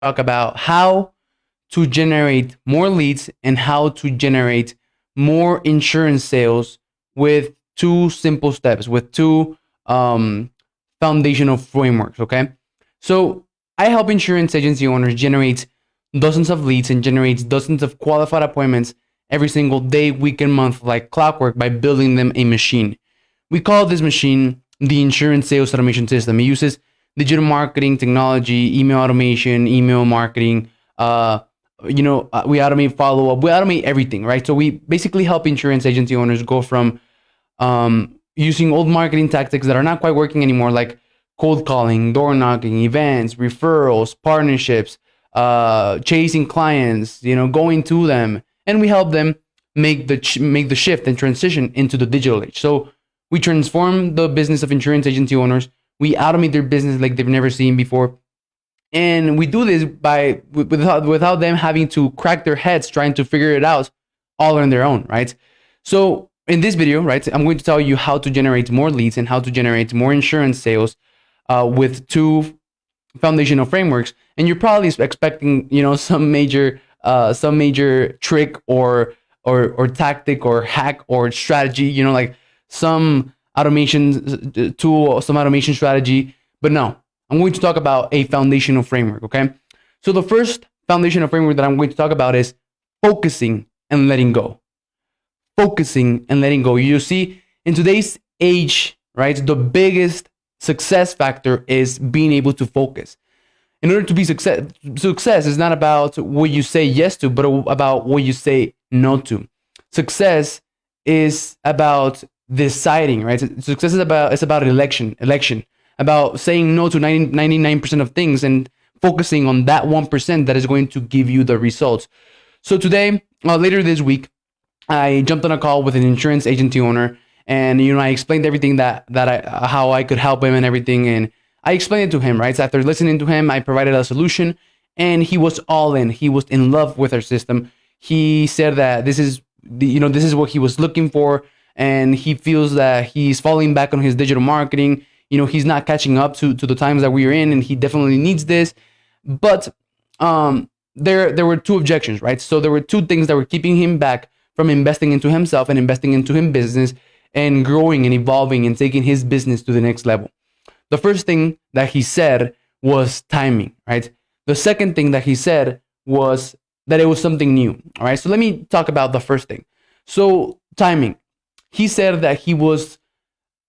talk about how to generate more leads and how to generate more insurance sales with two simple steps, with two foundational frameworks. Okay. So I help insurance agency owners generate dozens of leads and generate dozens of qualified appointments every single day, week, and month like clockwork by building them a machine. We call this machine the insurance sales automation system. It uses digital marketing technology, email automation, email marketing. We automate follow up. We automate everything, right? So we basically help insurance agency owners go from using old marketing tactics that are not quite working anymore, like cold calling, door knocking, events, referrals, partnerships, chasing clients, going to them, and we help them make the shift and transition into the digital age. So we transform the business of insurance agency owners. We automate their business like they've never seen before. And we do this without them having to crack their heads trying to figure it out all on their own, right? So in this video, right, I'm going to tell you how to generate more leads and how to generate more insurance sales with two foundational frameworks. And you're probably expecting, some major trick or tactic or hack or strategy, like some automation tool, some automation strategy. But no, I'm going to talk about a foundational framework, okay? So the first foundational framework that I'm going to talk about is focusing and letting go. Focusing and letting go. You see, in today's age, right, the biggest success factor is being able to focus. In order to be success is not about what you say yes to, but about what you say no to. Success is about deciding, right? Success is about election, about saying no to 99% of things and focusing on that 1% that is going to give you the results. So today, later this week, I jumped on a call with an insurance agency owner, and I explained everything how I could help him and everything, and I explained it to him, right? So after listening to him, I provided a solution, and he was all in. He was in love with our system. He said that this is what he was looking for, and he feels that he's falling back on his digital marketing. He's not catching up to the times that we're in, and he definitely needs this. But there were two objections, right? So there were two things that were keeping him back from investing into himself and investing into his business and growing and evolving and taking his business to the next level. The first thing that he said was timing, right? The second thing that he said was that it was something new, all right? So let me talk about the first thing. So timing. He said that he was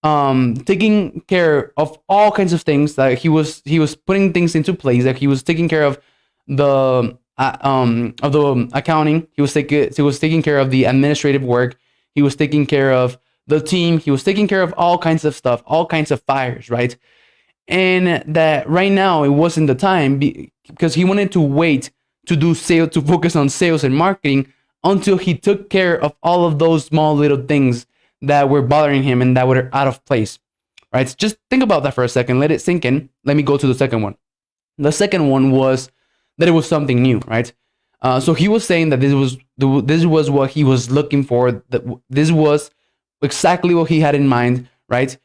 taking care of all kinds of things. That he was putting things into place. That he was taking care of the accounting. He was taking care of the administrative work. He was taking care of the team. He was taking care of all kinds of stuff, all kinds of fires, right? And that right now it wasn't the time because he wanted to wait to focus on sales and marketing until he took care of all of those small little things that were bothering him and that were out of place, right? Just think about that for a second. Let it sink in. Let me go to the second one. The second one was that it was something new, right? So he was saying that this was what he was looking for. That this was exactly what he had in mind, right?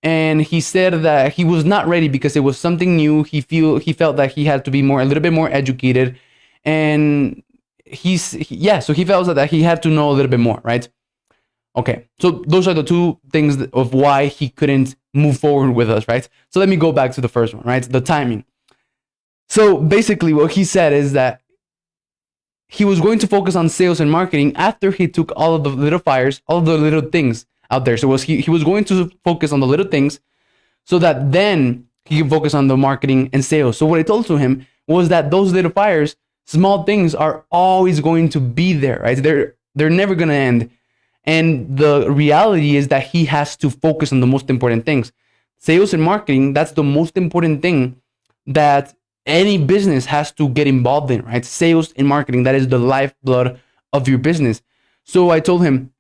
And he said that he was not ready because it was something new. He felt that he had to be a little bit more educated, and so he felt that he had to know a little bit more, right? Okay, so those are the two things of why he couldn't move forward with us, right? So let me go back to the first one, right? The timing. So basically what he said is that he was going to focus on sales and marketing after he took all of the little fires, all of the little things out there. So he was going to focus on the little things so that then he can focus on the marketing and sales. So what I told to him was that those little fires, small things, are always going to be there, right? They're never going to end. And the reality is that he has to focus on the most important things. Sales and marketing, that's the most important thing that any business has to get involved in, right? Sales and marketing, that is the lifeblood of your business. So I told him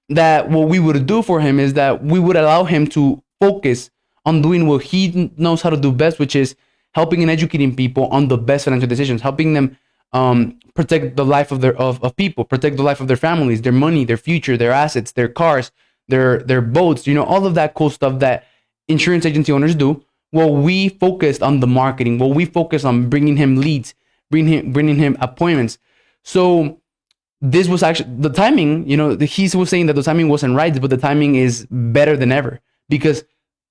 that what we would do for him is that we would allow him to focus on doing what he knows how to do best, which is helping and educating people on the best financial decisions, helping them protect the life of people, protect the life of their families, their money, their future, their assets, their cars, their boats, all of that cool stuff that insurance agency owners do. Well, we focused on the marketing. Well, we focused on bringing him leads, bringing him appointments. So this was actually the timing, he was saying that the timing wasn't right, but the timing is better than ever, because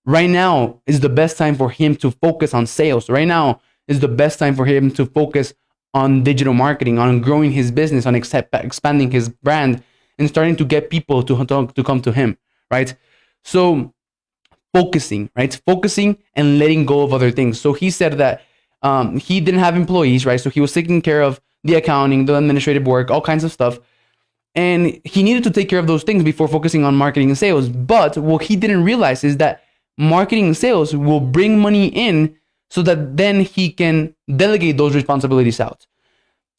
right now is the best time for him to focus on sales. Right now is the best time for him to focus on digital marketing, on growing his business, on expanding his brand, and starting to get people to come to him, right? So focusing, right? Focusing and letting go of other things. So he said that he didn't have employees, right? So he was taking care of the accounting, the administrative work, all kinds of stuff. And he needed to take care of those things before focusing on marketing and sales. But what he didn't realize is that marketing and sales will bring money in so that then he can delegate those responsibilities out.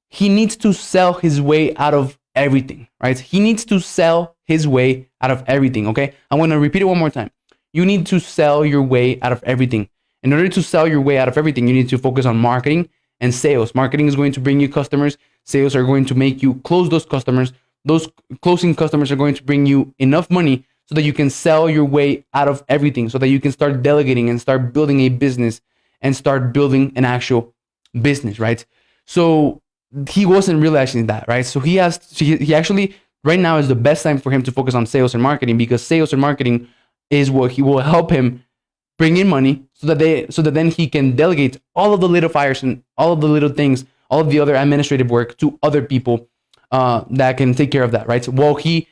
He needs to sell his way out of everything, right? He needs to sell his way out of everything, okay? I'm going to repeat it one more time. You need to sell your way out of everything. In order to sell your way out of everything, you need to focus on marketing and sales. Marketing is going to bring you customers. Sales are going to make you close those customers. Those closing customers are going to bring you enough money so that you can sell your way out of everything, so that you can start delegating and start building a business and start building an actual business, right? So he wasn't realizing that, right? So he actually, right now is the best time for him to focus on sales and marketing, because sales and marketing is what he will help him bring in money so that then he can delegate all of the little fires and all of the little things, all of the other administrative work to other people that can take care of that, right? While he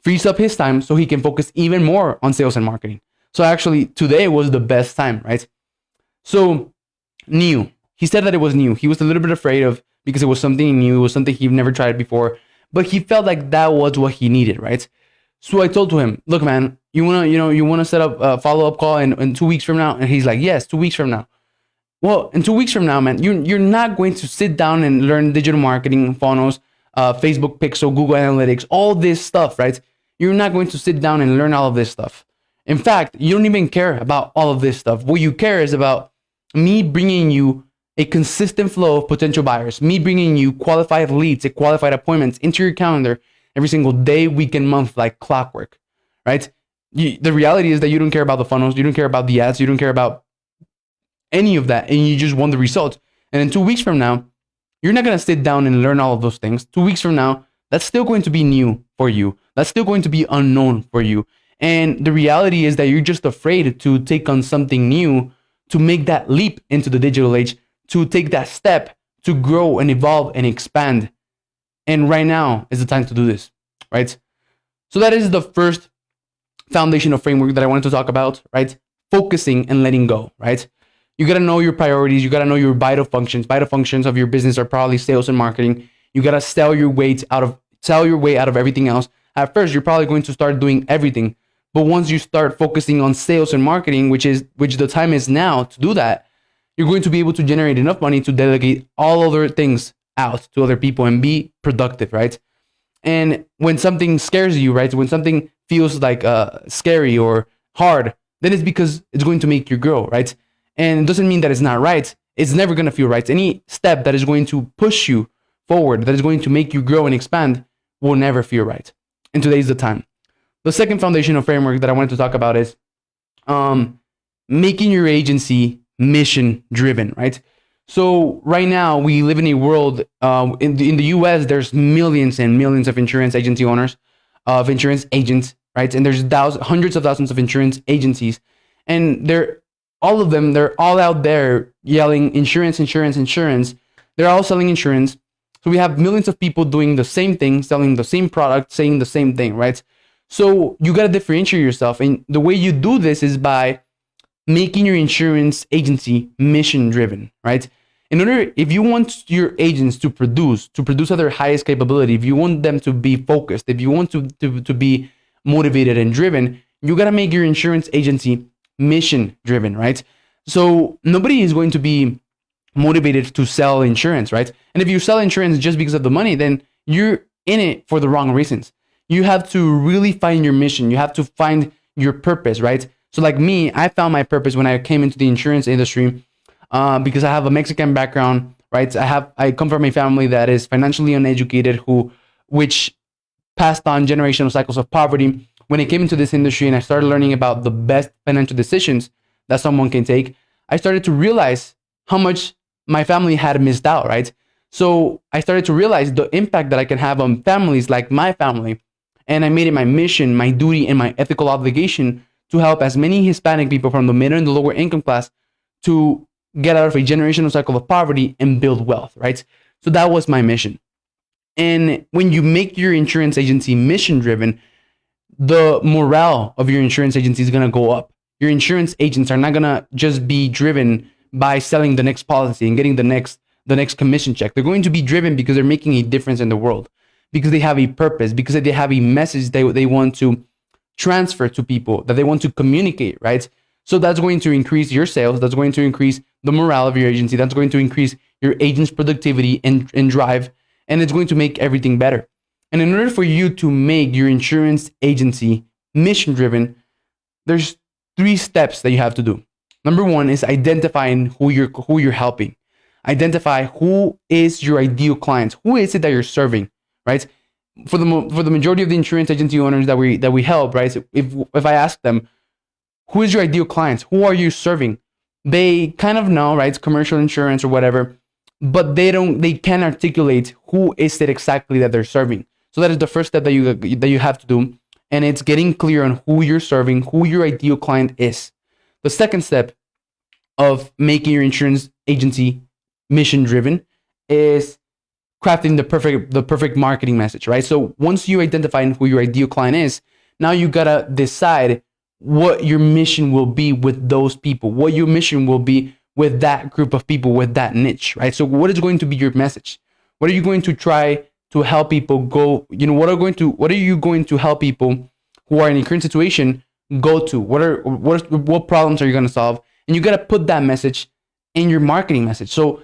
frees up his time so he can focus even more on sales and marketing. So actually today was the best time, right? So new. He said that it was new. He was a little bit afraid of, because it was something new, it was something he'd never tried before, but he felt like that was what he needed, right? So I told to him, look, man, you wanna set up a follow-up call in 2 weeks from now? And he's like, yes, 2 weeks from now. Well, in 2 weeks from now, man, you're not going to sit down and learn digital marketing, funnels, Facebook Pixel, Google Analytics, all this stuff, right? You're not going to sit down and learn all of this stuff. In fact, you don't even care about all of this stuff. What you care is about me bringing you a consistent flow of potential buyers, me bringing you qualified leads and qualified appointments into your calendar every single day, week, and month, like clockwork, right? The reality is that you don't care about the funnels, you don't care about the ads, you don't care about any of that, and you just want the results. And in 2 weeks from now, you're not going to sit down and learn all of those things. 2 weeks from now, that's still going to be new for you. That's still going to be unknown for you. And the reality is that you're just afraid to take on something new, to make that leap into the digital age, to take that step, to grow and evolve and expand. And right now is the time to do this, right? So that is the first foundational framework that I wanted to talk about, right? Focusing and letting go, right? You got to know your priorities. You got to know your vital functions. Vital functions of your business are probably sales and marketing. You got to sell your way out of everything else. At first, you're probably going to start doing everything. But once you start focusing on sales and marketing, which the time is now to do that, you're going to be able to generate enough money to delegate all other things out to other people and be productive, right? And when something scares you, right? When something feels like scary or hard, then it's because it's going to make you grow, right? And it doesn't mean that it's not right. It's never going to feel right. Any step that is going to push you forward, that is going to make you grow and expand, will never feel right. And today's the time. The second foundational framework that I wanted to talk about is making your agency mission driven, right? So right now we live in a world, in the US, there's millions and millions of insurance agency owners, of insurance agents, right? And there's hundreds of thousands of insurance agencies, and they're all out there yelling insurance, insurance, insurance. They're all selling insurance. So we have millions of people doing the same thing, selling the same product, saying the same thing, right? So you got to differentiate yourself. And the way you do this is by making your insurance agency mission driven, right? If you want your agents to produce at their highest capability, if you want them to be focused, if you want to be motivated and driven, you got to make your insurance agency mission driven, right? So nobody is going to be motivated to sell insurance, right? And if you sell insurance just because of the money, then you're in it for the wrong reasons. You have to really find your mission. You have to find your purpose, right? So like me, I found my purpose when I came into the insurance industry because I have a Mexican background, right? I come from a family that is financially uneducated, which passed on generational cycles of poverty. When I came into this industry and I started learning about the best financial decisions that someone can take, I started to realize how much my family had missed out, right? So I started to realize the impact that I can have on families like my family. And I made it my mission, my duty, and my ethical obligation to help as many Hispanic people from the middle and the lower income class to get out of a generational cycle of poverty and build wealth, right? So that was my mission. And when you make your insurance agency mission driven, the morale of your insurance agency is going to go up. Your insurance agents are not going to just be driven by selling the next policy and getting the next commission check. They're going to be driven because they're making a difference in the world, because they have a purpose, because they have a message they want to transfer to people, that they want to communicate, right? So that's going to increase your sales. That's going to increase the morale of your agency. That's going to increase your agent's productivity and drive, and it's going to make everything better. And in order for you to make your insurance agency mission driven, there's 3 steps that you have to do. Number 1 is identifying who you're helping. Identify who is your ideal client. Who is it that you're serving, right? For the majority of the insurance agency owners that we help, right? So if I ask them, who is your ideal client? Who are you serving? They kind of know, right? It's commercial insurance or whatever, but they can't articulate who is it exactly that they're serving. So that is the first step that you have to do, and it's getting clear on who you're serving, who your ideal client is. The second step of making your insurance agency mission driven is crafting the perfect marketing message, right? So once you identify who your ideal client is, now you gotta decide what your mission will be with those people, what your mission will be with that group of people, with that niche, right? So what is going to be your message? What are you going to try to help people go? What are you going to help people who are in a current situation go to? What problems are you going to solve? And you got to put that message in your marketing message. So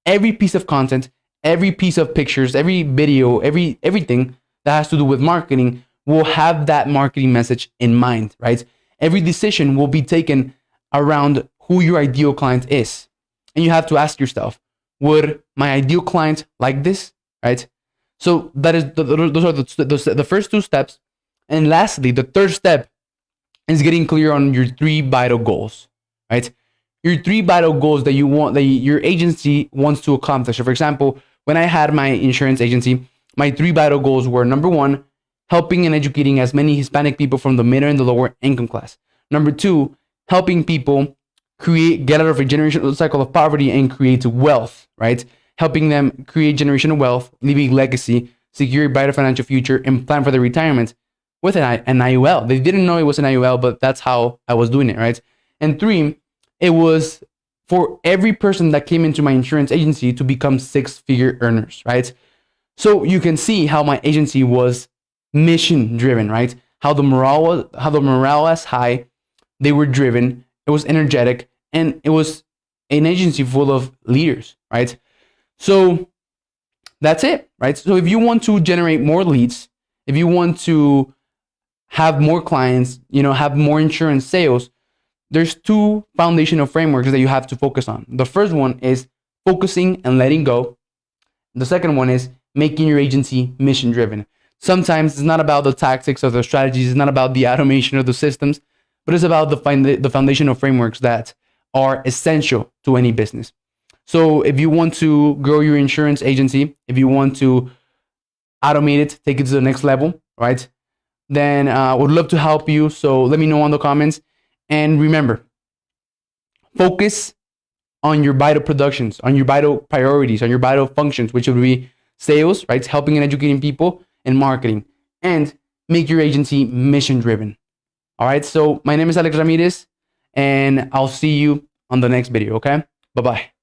every piece of content, every piece of pictures, every video, everything that has to do with marketing will have that marketing message in mind, right? Every decision will be taken around who your ideal client is. And you have to ask yourself, would my ideal client like this, right? So that is those are the first 2 steps. And lastly, the third step is getting clear on your 3 vital goals, right? Your 3 vital goals that your agency wants to accomplish. So for example, when I had my insurance agency, my 3 vital goals were: number 1, helping and educating as many Hispanic people from the middle and the lower income class. Number 2, helping people get out of a generational cycle of poverty and create wealth, right? Helping them create generational wealth, leaving legacy, secure a brighter financial future, and plan for their retirement with an IUL. They didn't know it was an IUL, but that's how I was doing it, right? And 3, it was for every person that came into my insurance agency to become 6-figure earners, right? So you can see how my agency was mission driven, right? How the morale was high. They were driven. It was energetic, and it was an agency full of leaders, right? So that's it, right? So if you want to generate more leads, if you want to have more clients, have more insurance sales, there's 2 foundational frameworks that you have to focus on. The first one is focusing and letting go. The second one is making your agency mission driven. Sometimes it's not about the tactics or the strategies. It's not about the automation of the systems, but it's about the foundational frameworks that are essential to any business. So if you want to grow your insurance agency, if you want to automate it, take it to the next level, right? Then I would love to help you. So let me know in the comments. And remember, focus on your vital productions, on your vital priorities, on your vital functions, which would be sales, right? Helping and educating people, and marketing, and make your agency mission driven. All right. So my name is Alex Ramirez, and I'll see you on the next video. Okay. Bye-bye.